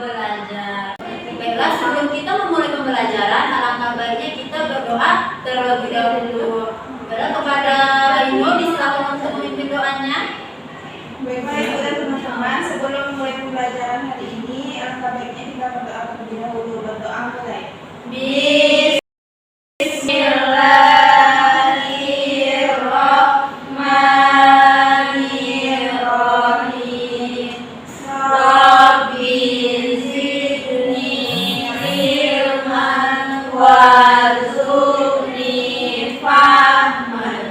belajar. Baiklah, sebelum kita memulai pembelajaran, alangkah baiknya kita berdoa terlebih dahulu. Kepada Ainul, disilakan untuk memimpin doanya. Baik-baik teman-teman, sebelum mulai pembelajaran hari ini, alangkah baiknya kita berdoa terlebih dahulu. Berdoa mulai. Bismillahirrahmanirrahim. Rabbi zidni ilman warzuqni fahman.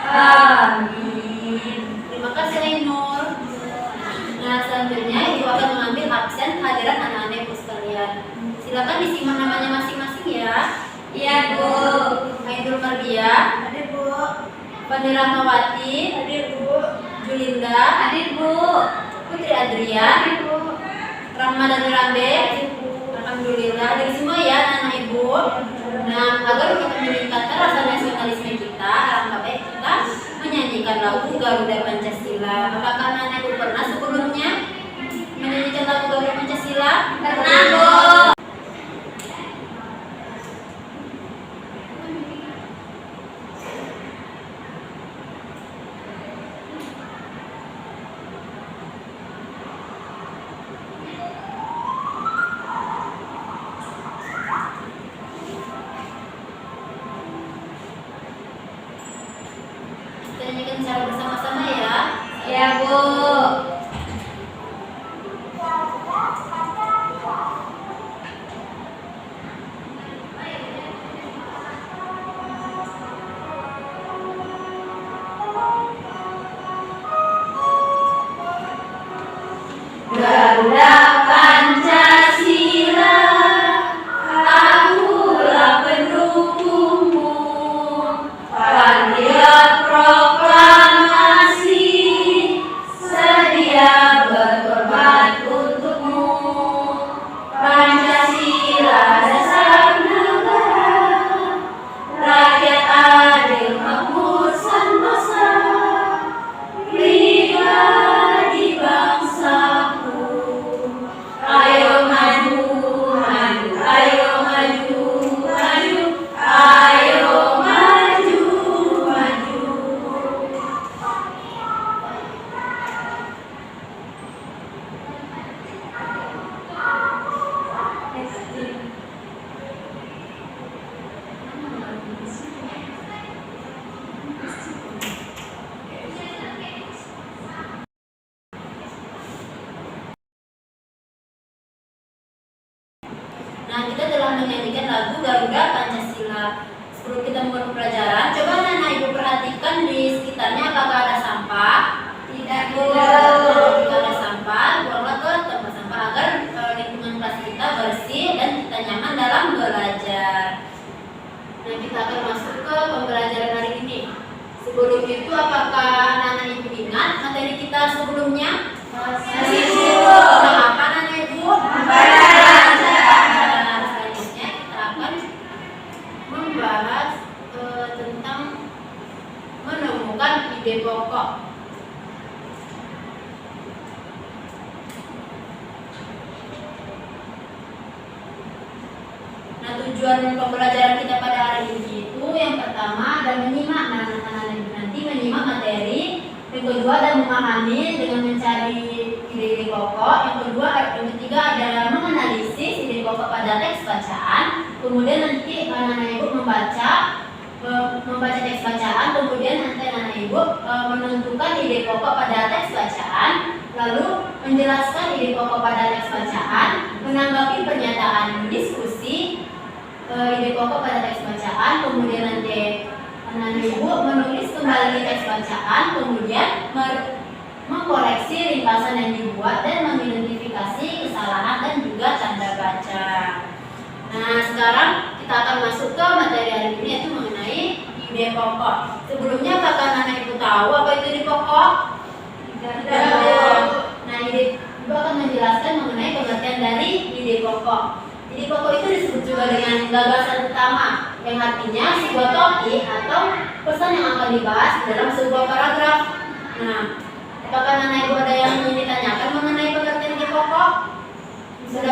Amin. Terima kasih Ainul. Nah, selanjutnya Ibu akan mengambil absen hadirat anak-anak Ibu sekalian. Silakan disimak namanya masing-masing ya. Iya, Bu. Ainul Mardia, Hadir Bu. Fani Rahmawati, Hadir Bu. Julinda, Hadir, Bu. Putri Adrian, Hadir Bu. Rahma dan Rambe. Hadir Bu. Alhamdulillah dari semua ya anak-anak Ibu. Nah, agar untuk meningkatkan rasa nasionalisme kita, alangkah baik kita menyanyikan lagu Garuda Pancasila. Apakah anak-anak Ibu pernah sebelumnya menyanyikan lagu Garuda Pancasila? Pernah, Bu. Kita nyanyikan secara bersama-sama ya. Iya, Bu. Garuda Pancasila, akulah pendukungmu. Patriot proklamasi, sedia berkorban untukmu. Pancasila dasar negara, rakyat adil makmur sentosa, pribadi bangsaku. Ayo maju, maju, ayo maju, maju, ayo maju, maju. Nah, kita telah menyanyikan lagu Garuda Pancasila. Sebelum kita mulai pembelajaran, coba anak Ibu perhatikan di sekitarnya apakah ada sampah? Tidak, Bu. Jika ada sampah, buanglah ke tempat sampah agar lingkungan kelas kita bersih dan kita nyaman dalam belajar. Nah, kita akan masuk ke pembelajaran hari ini. Sebelum itu, apakah anak-anak Ibu ingat materi kita sebelumnya? Masih, Bu. Tentang apa anak Ibu? Selanjutnya kita akan membahas tentang menemukan ide pokok. Nah, tujuan pembelajaran kita pada hari ini itu yang pertama adalah menyimak. Nah, anak-anak nanti menyimak materi. Yang kedua adalah memahami dengan mencari ide-ide pokok. Yang ketiga adalah menganalisis ide pokok pada teks bacaan. Kemudian nanti anak-anak Ibu membaca teks bacaan. Kemudian nanti anak-anak Ibu menentukan ide pokok pada teks bacaan. Lalu menjelaskan ide pokok pada teks bacaan, menanggapi pernyataan diskusi ide pokok pada teks bacaan. Kemudian nanti anak-anak Ibu menulis kembali teks bacaan, kemudian mengkoreksi ringkasan yang dibuat dan mengidentifikasi kesalahan dan juga tanda baca. Nah, sekarang kita akan masuk ke materi hari ini, yaitu mengenai ide pokok. Sebelumnya, apakah anak Ibu tahu apa itu ide pokok? Tidak. Nah, Ibu akan menjelaskan mengenai pengertian dari ide pokok. Ide pokok itu disebut juga dengan gagasan utama, yang artinya sebuah topik atau pesan yang akan dibahas dalam sebuah paragraf. Nah, apakah anak Ibu ada yang ingin ditanyakan mengenai pengertian ide pokok? Sudah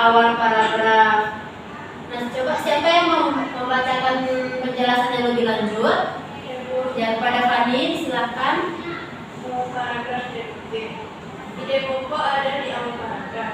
awal paragraf. Nah, coba siapa yang mau membacakan penjelasannya lebih lanjut? Ya, pada Fani, silakan. Paragraf deduktif. Ide pokok ada di awal paragraf.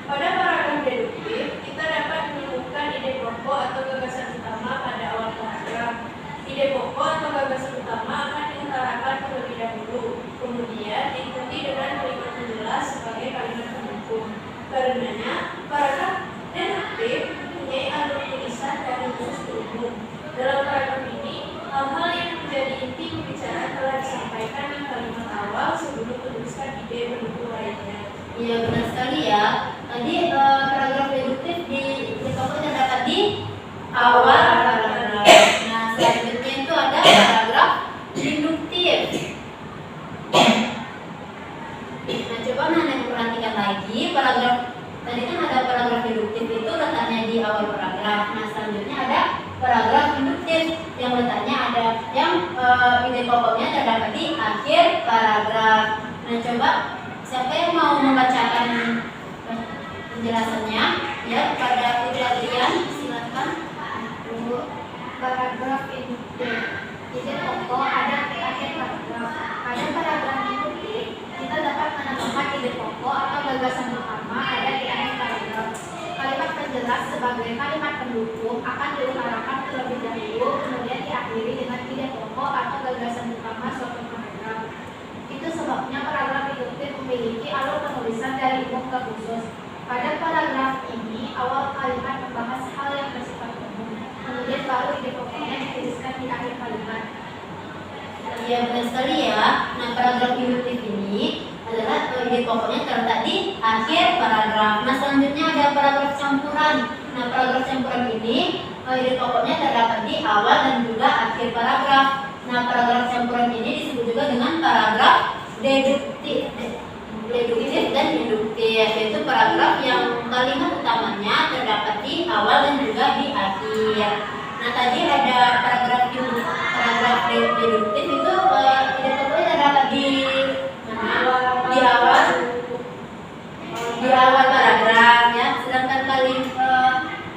Pada paragraf deduktif, kita dapat menemukan ide pokok atau gagasan utama pada awal paragraf. Ide pokok atau gagasan utama akan diutarakan terlebih dahulu, kemudian diikuti dengan kalimat penjelas sebagai kalimat pendukung. Karenanya, paragraf deduktif mempunyai alur tulisan dari khusus ke umum. Dalam paragraf ini, hal-hal yang menjadi inti pembicaraan telah disampaikan di kalimat awal sebelum menuliskan ide pendukung lainnya. Iya, benar sekali ya. Tadi paragraf deduktif di pokok terdapat di awal paragraf. Nah, selanjutnya itu ada paragraf induktif. Nah, coba Nana perhatikan lagi paragraf tadi kan ada paragraf deduktif itu letaknya di awal paragraf. Nah, selanjutnya ada paragraf induktif yang letaknya ada yang ide pokoknya terdapat di akhir paragraf. Nah, coba siapa yang mau membacakan penjelasannya? Ya, pada Putri Adrian, silakan. Paragraf induktif. Ide pokok ada di akhir paragraf. Pada paragraf induktif, kita dapat menemukan ide pokok atau gagasan utama ada di akhir paragraf. Kalimat penjelas sebagai kalimat pendukung akan diutarakan terlebih dahulu, kemudian diakhiri dengan ide pokok atau gagasan utama suatu paragraf. Itu sebabnya paragraf induktif memiliki alur penulisan dari umum ke khusus. Pada paragraf ini, awal kalimat membahas hal yang bersifat umum, kemudian baru ide pokoknya dituliskan di akhir kalimat. Ya, benar sekali ya. Nah, paragraf induktif ini adalah ide pokoknya terletak di akhir paragraf. Nah, selanjutnya ada paragraf campuran. Nah, paragraf campuran ini ide pokoknya terdapat di awal dan juga akhir paragraf. Nah, paragraf campuran ini disebut juga dengan paragraf deduktif dan induktif, yaitu paragraf yang kalimat utamanya terdapat di awal dan juga di akhir. Nah, tadi ada paragraf deduktif itu ide pokoknya terdapat di mana? Di awal paragraf ya. Sedangkan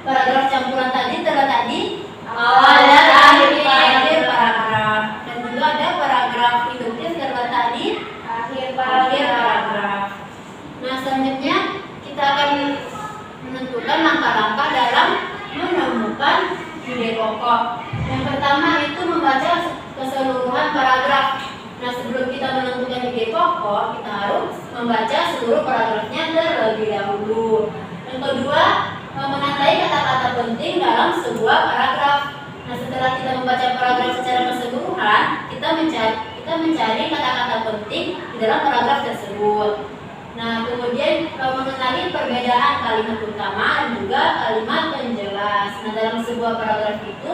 paragraf campuran tadi terletak di awal dan akhir paragraf. Dan juga ada paragraf induktif terletak di akhir paragraf. Nah, selanjutnya kita akan menentukan langkah-langkah dalam menemukan ide pokok. Yang pertama itu membaca keseluruhan paragraf. Nah, sebelum kita menentukan ide pokok, kita harus membaca seluruh paragrafnya terlebih dahulu. Yang kedua, menandai kata-kata penting dalam sebuah paragraf. Nah, setelah kita membaca paragraf secara keseluruhan, kita mencari kata-kata penting di dalam paragraf tersebut. Nah, kemudian mengenali perbedaan kalimat utama dan juga kalimat penjelas. Nah, dalam sebuah paragraf itu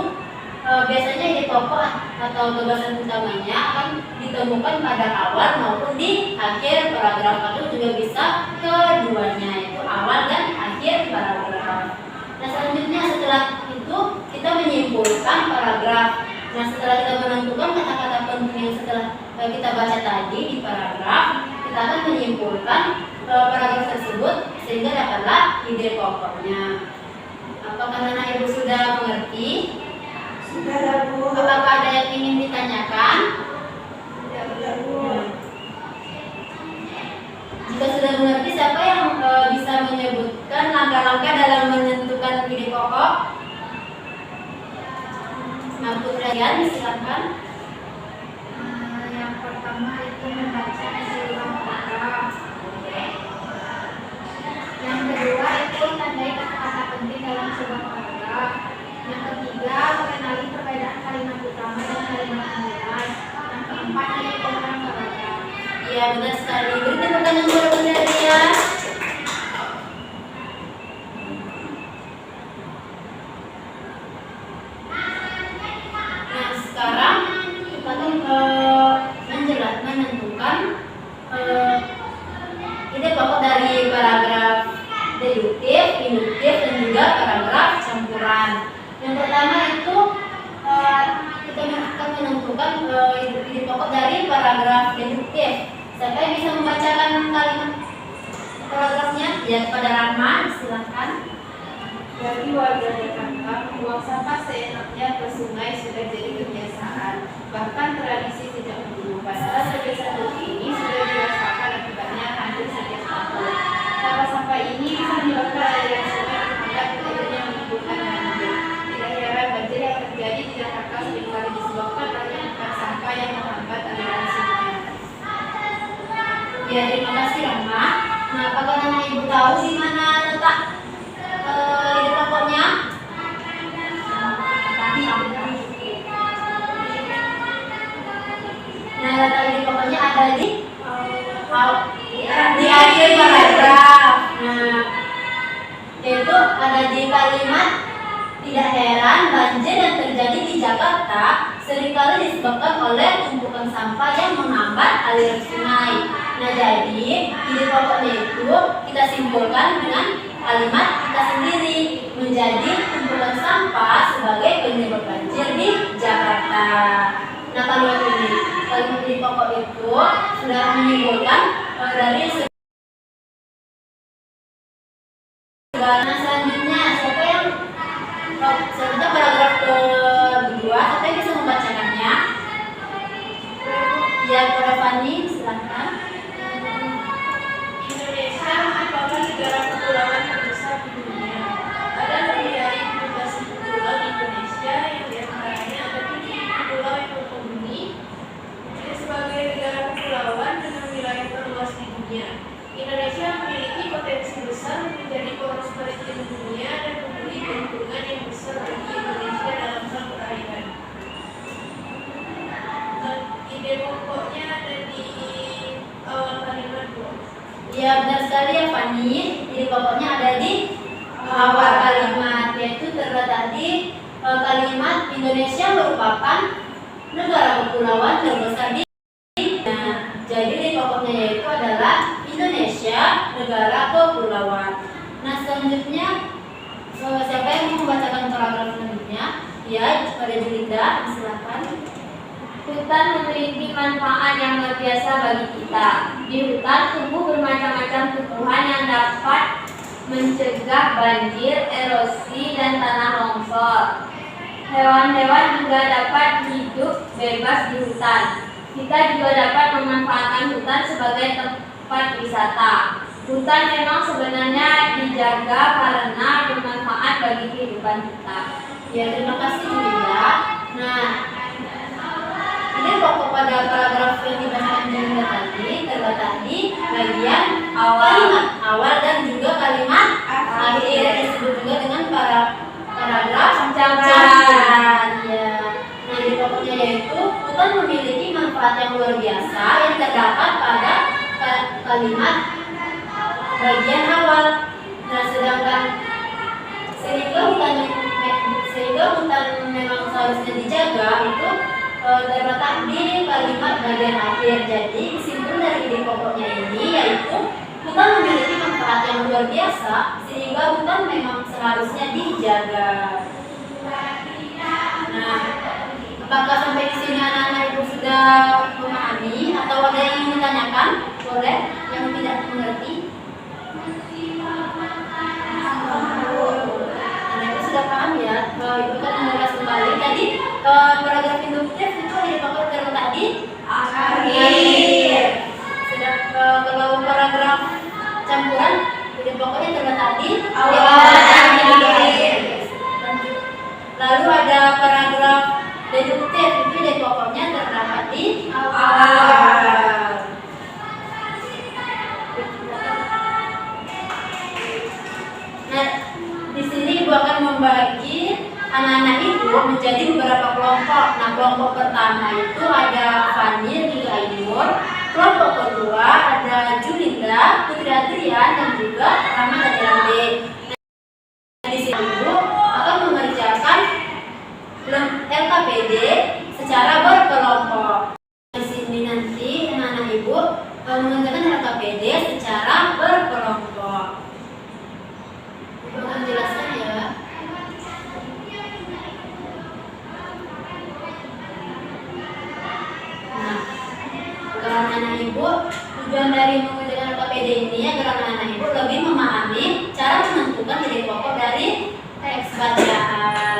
biasanya ide pokok atau gagasan utamanya akan ditemukan pada awal maupun di akhir paragraf, atau juga bisa keduanya, yaitu awal dan akhir paragraf. Nah, selanjutnya setelah itu kita menyimpulkan paragraf. Nah, setelah kita menentukan kata-kata penting yang setelah kita baca tadi di paragraf, kita akan menyimpulkan paragraf tersebut sehingga dapatlah ide pokoknya. Apakah anak ibu sudah mengerti? Sudah, Bu. Apakah ada yang ingin ditanyakan? Sudah, Bu. Jika sudah mengerti, siapa yang bisa menyebutkan langkah-langkah dalam menentukan ide pokok? Nah, Putrian, silakan. Yang pertama itu membaca keseluruhan paragraf. Yang kedua itu tandai kata-kata penting dalam sebuah paragraf. Yang ketiga, mengenali perbedaan kalimat utama dan kalimat penjelas. Yang keempat, menyimpulkan paragraf. Iya, benar sekali. Beri tepuk tangan kepada Putrian. Nah, sekarang kita akan menentukan ide pokok dari paragraf deduktif kepada Rahma, silakan. Bagi warga Jakarta, membuang sampah seenaknya ke sungai sudah jadi kebiasaan, bahkan tradisi sejak dulu. Padahal kebiasaan ini sudah dirasakan akibatnya hampir setiap tahun. Sampah-sampah ini bisa menyebabkan aliran sungai terhambat dan akhirnya menimbulkan banjir. Tidak heran banjir yang terjadi di Jakarta seringkali disebabkan oleh bukan sampah yang menghambat aliran sungai. Ya, terima kasih Rahma. Nah, apakah anak ibu tahu di mana letak ide pokoknya? Nah, letak ide pokoknya ada di akhir paragraf. Nah, yaitu ada di kalimat tidak heran banjir yang terjadi di Jakarta seringkali disebabkan oleh tumpukan sampah yang menghambat aliran sungai. Nah, jadi ide pokoknya itu kita simpulkan dengan kalimat kita sendiri, menjadi tumpukan sampah sebagai penyebab banjir di Jakarta. Nah, kalimat ide pokok itu sudah menyimpulkan dari segala. Selanjutnya siapa yang selanjutnya paragraf kedua, siapa yang bisa membacakannya? Ya, kepada Fani, silakan. Indonesia merupakan negara kepulauan terbesar di dunia. Ada lebih dari 17.000 pulau di Indonesia, yang diantaranya ada 7 pulau yang berpenghuni. Sebagai negara kepulauan dengan wilayah terluas di dunia, Indonesia memiliki potensi besar menjadi poros maritim dunia dan memberi keuntungan yang besar bagi Indonesia dalam hal perairan. Ide pokoknya ada di awal kalimat. Ya, benar sekali ya Fani. Ide pokoknya ada di awal kalimat, yaitu terletak di kalimat Indonesia merupakan negara kepulauan terbesar di. Nah, jadi ide pokoknya yaitu adalah Indonesia negara kepulauan. Nah, selanjutnya siapa yang mau membacakan paragraf selanjutnya? Ya, kepada Julinda, silakan. Hutan memiliki manfaat yang luar biasa bagi kita. Di hutan tumbuh bermacam-macam tumbuhan yang dapat mencegah banjir, erosi, dan tanah longsor. Hewan-hewan juga dapat hidup bebas di hutan. Kita juga dapat memanfaatkan hutan sebagai tempat wisata. Hutan memang sebenarnya dijaga karena bermanfaat bagi kehidupan kita. Ya, terima kasih Julinda. Nah, ini pokok pada paragraf yang dibacakan Julinda tadi terletak di bagian kalimat awal dan juga kalimat akhir, disebut juga dengan paragraf campuran. Ya. Nah, di pokoknya yaitu hutan memiliki manfaat yang luar biasa yang terdapat pada kalimat bagian awal. Nah, sedangkan sehingga hutan memang seharusnya dijaga itu terletak di kalimat bagian akhir. Jadi kesimpulan dari ide pokoknya ini yaitu hutan memiliki manfaat yang luar biasa sehingga hutan memang seharusnya dijaga. Nah, apakah sampai di sini anak-anak ibu sudah memahami atau ada yang ingin ditanyakan? Boleh yang tidak mengerti? Anak-anak sudah paham ya? Ibu kan mengulas kembali. Jadi paragraf induktif itu ide pokok terletak di akhir. Sedangkan kalau paragraf campuran ide pokoknya terletak di awal dan akhir. Lalu ada paragraf deduktif itu ide pokoknya terdapat di awal. Nah, di sini ibu akan membagi anak-anak ibu menjadi beberapa kelompok. Nah, kelompok pertama itu ada Fani dan juga Ainur. Kelompok kedua ada Julinda, Putri Adrian dan juga Rahma dan Irande. Nah, di sini ibu akan mengerjakan LKPD secara berkelompok. Di sini nanti anak-anak ibu mengerjakan LKPD secara berkelompok. Ibu akan jelaskan ya. Nah, agar anak-anak ibu tujuan dari mengerjakan LKPD ini agar anak-anak ibu lebih memahami bacaan.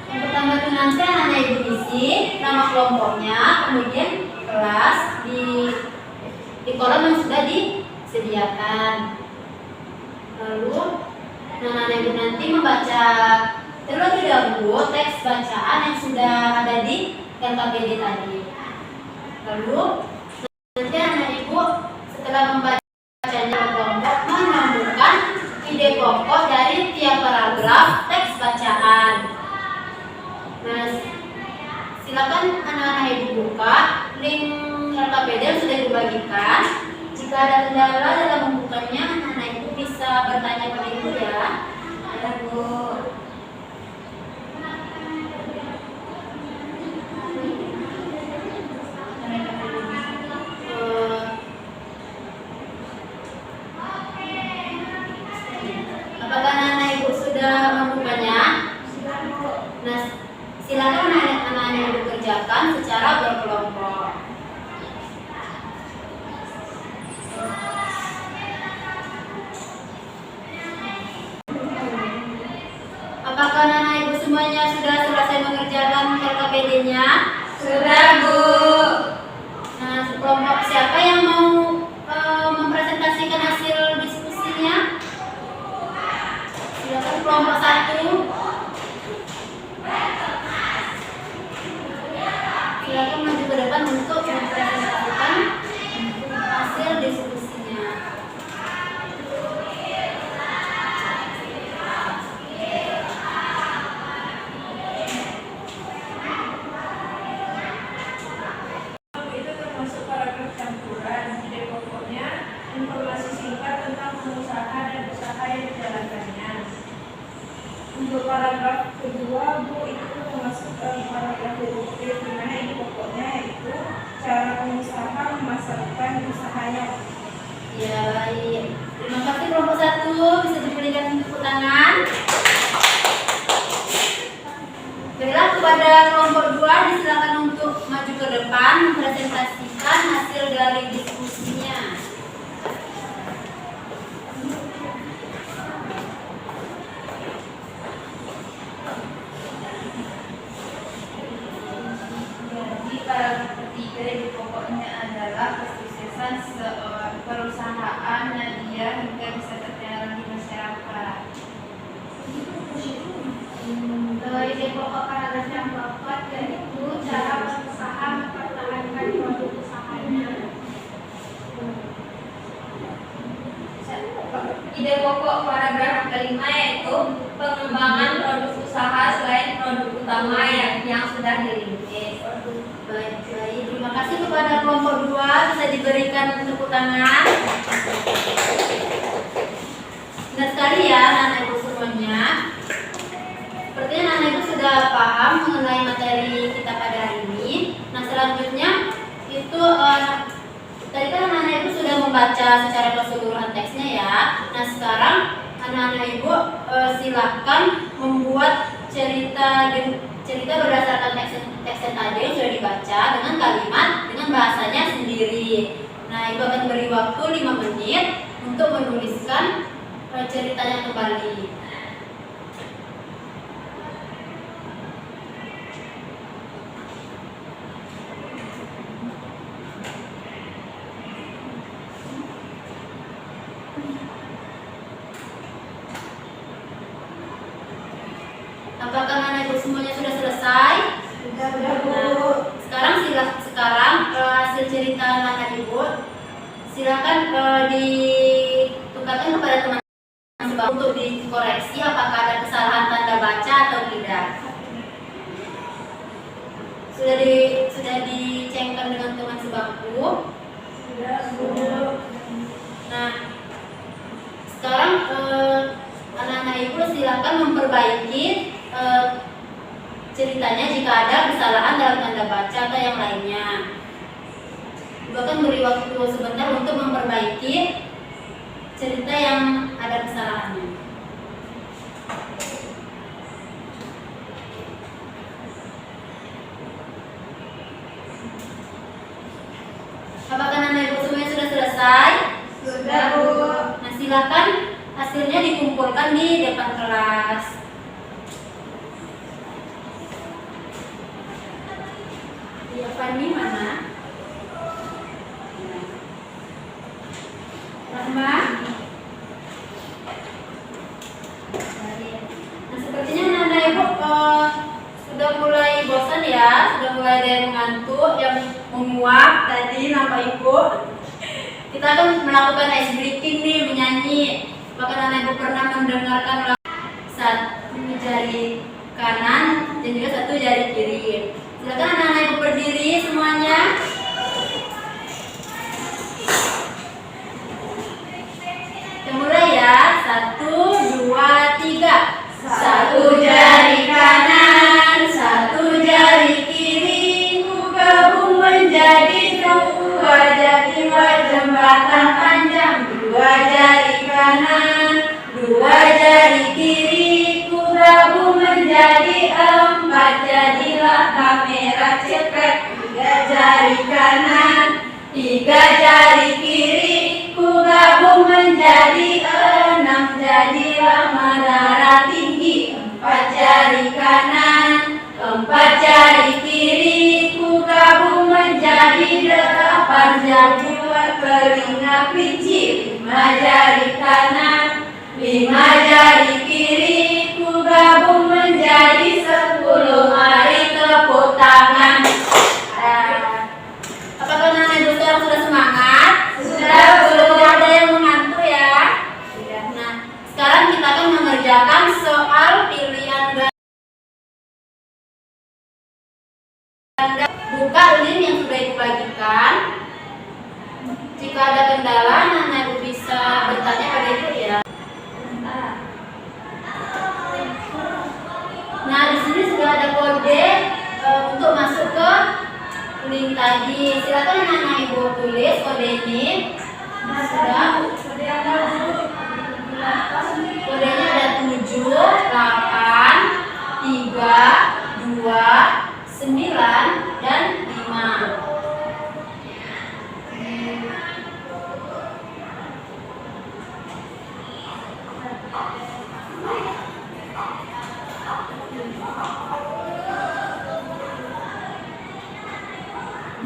Yang pertama itu nanti anak ibu isi nama kelompoknya, kemudian kelas di kolom yang sudah disediakan. Lalu anak ibu nanti membaca terlebih dahulu teks bacaan yang sudah ada di LKPD tadi. Lalu nanti anak ibu setelah membacanya kelompok menemukan ide pokok dari tiap paragraf teks bacaan. Nah, silakan anak-anak ibu buka link LKPD yang sudah dibagikan. Jika ada kendala dalam membukanya, anak-anak ibu bisa bertanya pada ibu ya. Ada Bu. Apakah anak-anak ibu sudah membukanya? Nah, silakan anak-anak ibu kerjakan secara berkelompok. Apakah anak-anak ibu semuanya sudah selesai mengerjakan LKPD-nya? Sudah, Bu. Nah, kelompok siapa yang mau mempresentasikan hasil diskusinya? Silakan kelompok 1. Silakan maju ke depan untuk mempresentasikan hasil diskusinya. Itu termasuk paragraf campuran. Ide pokoknya informasi singkat tentang pengusaha dan usaha yang dijalankannya. Untuk paragraf kedua, Bu, itu termasuk paragraf deduktif, di mana ide pokoknya yaitu cara pengusaha memasarkan usahanya. Ya, baik. Terima kasih kelompok 1. Bisa diberikan tepuk tangan. Baiklah, kepada kelompok 2 disilakan untuk maju ke depan mempresentasikan hasil dari diskusinya. Jadi paragraf ketiga di pokoknya adalah kesuksesan perusahaan Nadia hingga bisa terkenal di masyarakat. Ide pokok paragraf yang keempat yaitu cara pengusaha mempertahankan produk usahanya. Ide pokok paragraf yang kelima yaitu pengembangan produk usaha selain produk utama yang sudah dirintis. Baik. Terima kasih kepada kelompok 2. Bisa diberikan tepuk tangan. Benar sekali ya anak-anak ibu semuanya. Sepertinya anak ibu sudah paham mengenai materi kita pada hari ini. Nah, selanjutnya itu tadi kan anak-anak ibu sudah membaca secara keseluruhan teksnya ya. Nah, sekarang anak-anak ibu silakan membuat cerita berdasarkan teks yang tadi yang sudah dibaca dengan kalimat dengan bahasanya sendiri. Nah, ibu akan beri waktu 5 menit untuk menuliskan ceritanya kembali. Apakah anak ibu semuanya sudah selesai? Sudah, Bu. Nah, sekarang hasil cerita anak ibu silakan ditukarkan kepada teman-teman sebab untuk dikoreksi apakah ada kesalahan tanda baca atau tidak. Sudah dicengkan dengan teman sebangku. Sudah, Bu. Nah, sekarang anak-anak ibu silakan memperbaiki ceritanya jika ada kesalahan dalam tanda baca atau yang lainnya. Ibu akan beri waktu sebentar untuk memperbaiki cerita yang ada kesalahannya. Apakah anak ibu semuanya sudah selesai? Sudah, Bu. Nah, silakan hasilnya dikumpulkan di depan kelas. ya, sudah mulai ada yang mengantuk, yang menguap tadi nampak Ibu. Kita akan melakukan ice breaking nih, menyanyi. Apakah anak Ibu pernah mendengarkan satu jari kanan dan juga satu jari kiri? Silakan anak-anak Ibu berdiri semuanya. Kita mulai ya, 1, 2, 3. Satu jari kanan, satu jari kiri, ku gabung menjadi dua jembatan panjang. Dua jari kanan, dua jari kiri, ku gabung menjadi 4, jadilah kamera cekrek. Tiga jari kanan, tiga jari kiri, ku gabung menjadi 6, jadilah menara tinggi. 4 jari kanan, 4 jari kiri, ku gabung menjadi 8, jadilah telinga kelinci. 5 jari kanan, 5 jari kiri, ku gabung menjadi 10, mari tepuk tangan. Apakah anak Ibu sekarang sudah semangat? Sudah, belum ada yang mengantuk ya? Sudah. Nah, sekarang kita akan mengerjakan soal pilihan ganda. Buka link yang sudah Ibu bagikan. Jika ada kendala, anak Ibu bisa bertanya pada Ibu ya. Nah, di sini sudah ada kode untuk masuk ke link tadi. Silakan anak Ibu tulis kode ini. Sudah. Kodenya ada 7, 8, 3, 2, 9, dan 5.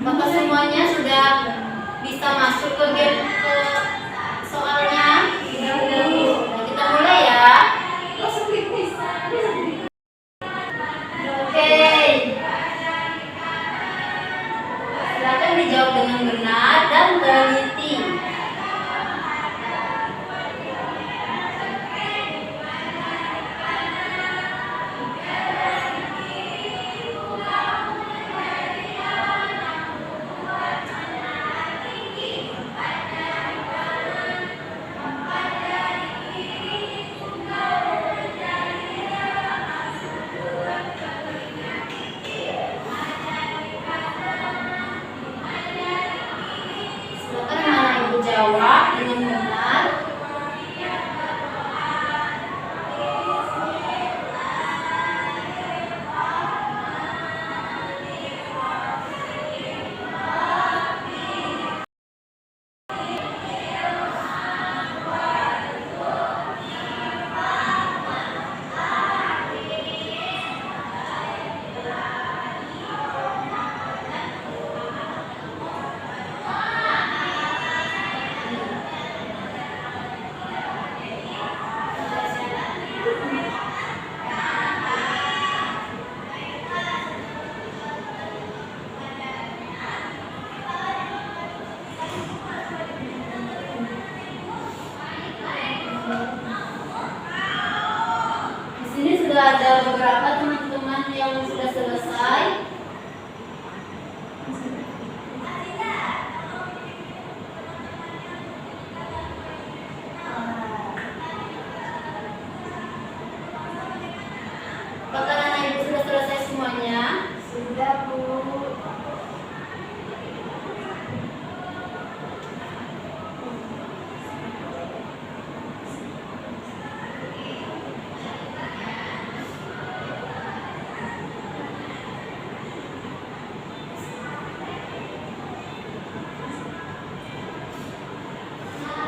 Apakah semuanya sudah bisa masuk ke game ke soalnya? Nah, kita mulai ya. Oke. Silakan dijawab dengan benar dan teliti. Jawab dengan benar. Di sini sudah ada beberapa teman-teman yang sudah selesai. Apakah anak Ibu sudah selesai semuanya? Sudah, Bu.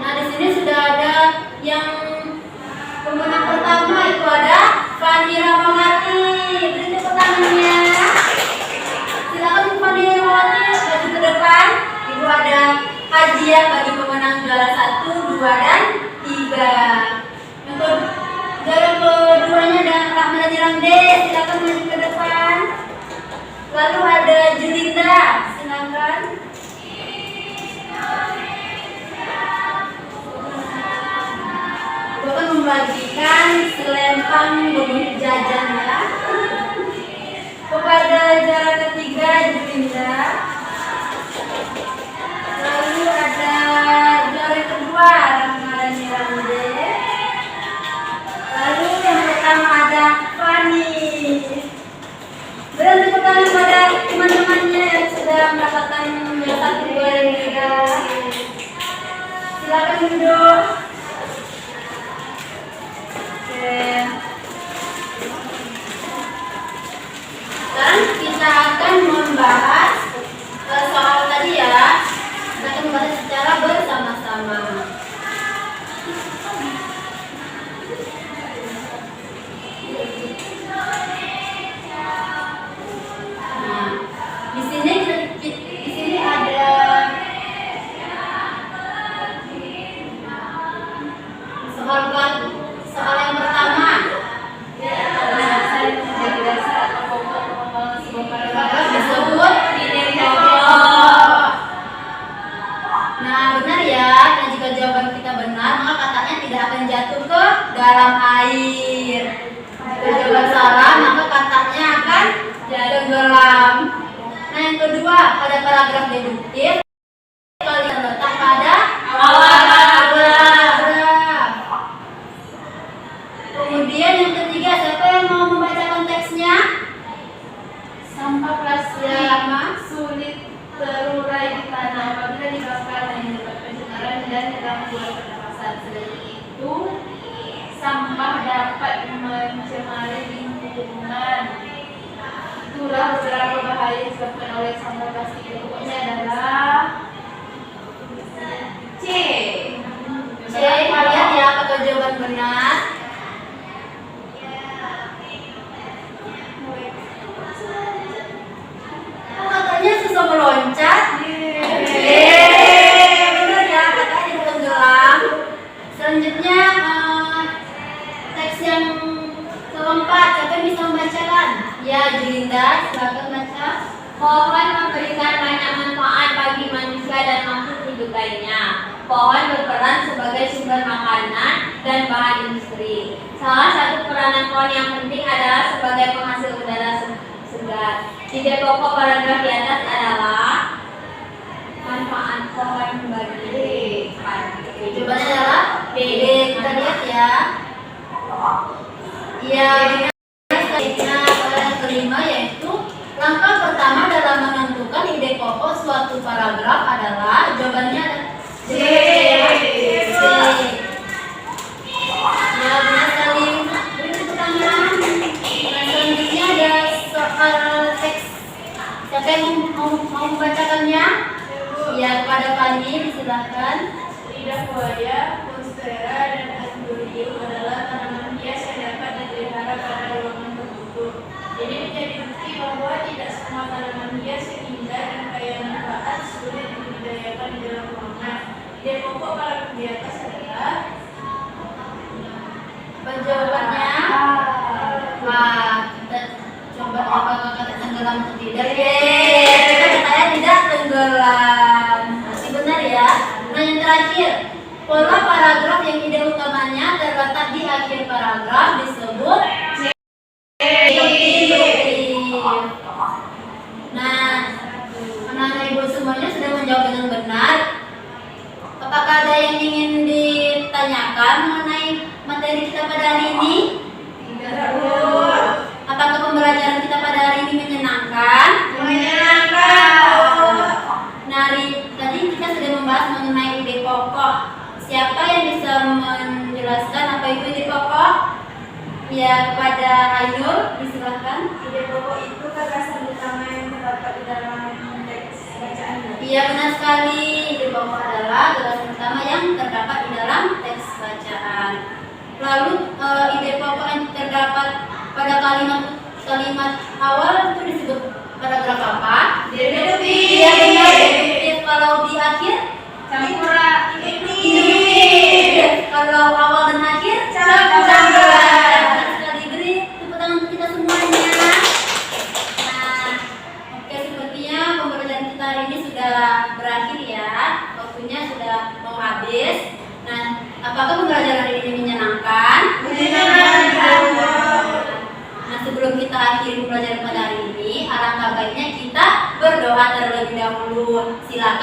Nah, di sini sudah ada yang pemenang pertama, itu ada Fani Ramawati. Beri tepuk tangannya. Silakan Fani Ramawati maju ke depan. Ibu ada hadiah bagi pemenang juara 1, 2, dan 3. Untuk juara keduanya ada Rahmadi Ramde. Silakan maju ke depan. Lalu ada Julinda, silakan. Bapak membagikan selempang bubur jajan ya kepada juara ketiga Julinda. Lalu ada juara kedua Ramadhani Ramde. Lalu yang pertama ada Fani. Beri tepuk tangan pada teman-temannya yang sudah mendapatkan juara 1, 2, dan 3. Silakan duduk. Sekarang kita akan membahas soal tadi ya. Kita akan membahas secara bersama-sama. Nah, di sini ada soal yang pertama. Disebut ide pokok. Nah, benar ya. Dan jika jawaban kita benar, maka katanya tidak akan jatuh ke dalam air. Jika jawaban salah, maka katanya akan tenggelam. Nah, yang kedua, pada paragraf deduktif kalian terletak pada awal paragraf. Kemudian yang ketiga, siapa yang mau membacakan teksnya? Sampah plastik Ya. sulit terurai di tanah apabila dibakar dan dapat pencemaran dan gangguan pernapasan. Selain itu, sampah dapat mencemari lingkungan. Itulah beberapa bahaya yang disebabkan oleh sampah plastik. Pokoknya adalah C. Kita lihat ya apakah jawaban benar. Oh, katanya susah meloncat. Benar ya, katanya tenggelam. Selanjutnya teks yang keempat, siapa yang bisa membacakan? Ya, Julinda, silakan baca. Pohon memberikan banyak manfaat bagi manusia dan makhluk hidup lainnya. Pohon berperan sebagai sumber makanan dan bahan industri. Salah satu peranan pohon yang penting adalah sebagai penghasil udara segar. Ide pokok paragraf di atas adalah manfaat pohon bagi Jawabannya adalah B. Kita lihat ya. Iya, nah, yang kelima yaitu langkah pertama dalam menentukan ide pokok suatu paragraf adalah jawabannya C. Ya, benar sekali. Beri tepuk tangan. Nah, selanjutnya ada soal teks. Siapa yang mau membacakannya? Ya, kepada Fani, disilahkan. Lidah buaya, monstera, dan anthurium adalah tanaman hias yang dapat dipelihara pada ruangan tertutup. Jadi menjadi bukti bahwa tidak semua tanaman hias yang indah dan kaya manfaat sulit dibudidayakan di dalam ruangan. Ide pokok paragraf di atas adalah Jawabannya kita coba apakah kata tenggelam atau tidak. Kita katanya tidak tenggelam. Masih benar ya. Nah, yang terakhir, pola paragraf yang ide utamanya terletak di akhir paragraf disebut induktif. Nah, anak-anak ibu semuanya sudah menjawab dengan benar. Apakah ada yang ingin ditanyakan mengenai materi kita pada hari ini? Apakah pembelajaran kita pada hari ini menyenangkan? Nah, tadi kita sudah membahas mengenai ide pokok. Siapa yang bisa menjelaskan apa itu ide pokok? Ya, kepada Ainul, disilahkan. ide pokok itu gagasan utama yang terdapat di dalam teks bacaan. Iya, benar sekali. Ide pokok adalah gagasan utama yang terdapat di dalam teks bacaan. Lalu ide pokok yang terdapat pada kalimat awal itu disebut paragraf apa? Deduktif. Iya, benar, deduktif. Kalau di akhir induktif. Kalau awal dan akhir campuran. Sekali beri tepuk tangan untuk kita semuanya. Nah,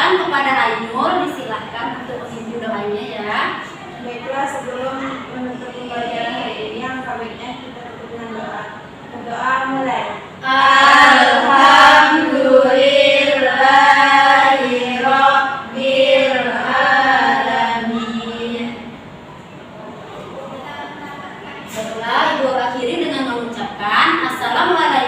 persilakan kepada Ainur, disilahkan untuk memimpin doanya ya. Baiklah, sebelum menutup pembelajaran hari ini, yang baiknya kita tutup dengan doa. Berdoa mulai. Alhamdulillahirabbil alamin. Setelah Ibu akhiri dengan mengucapkan Assalamualaikum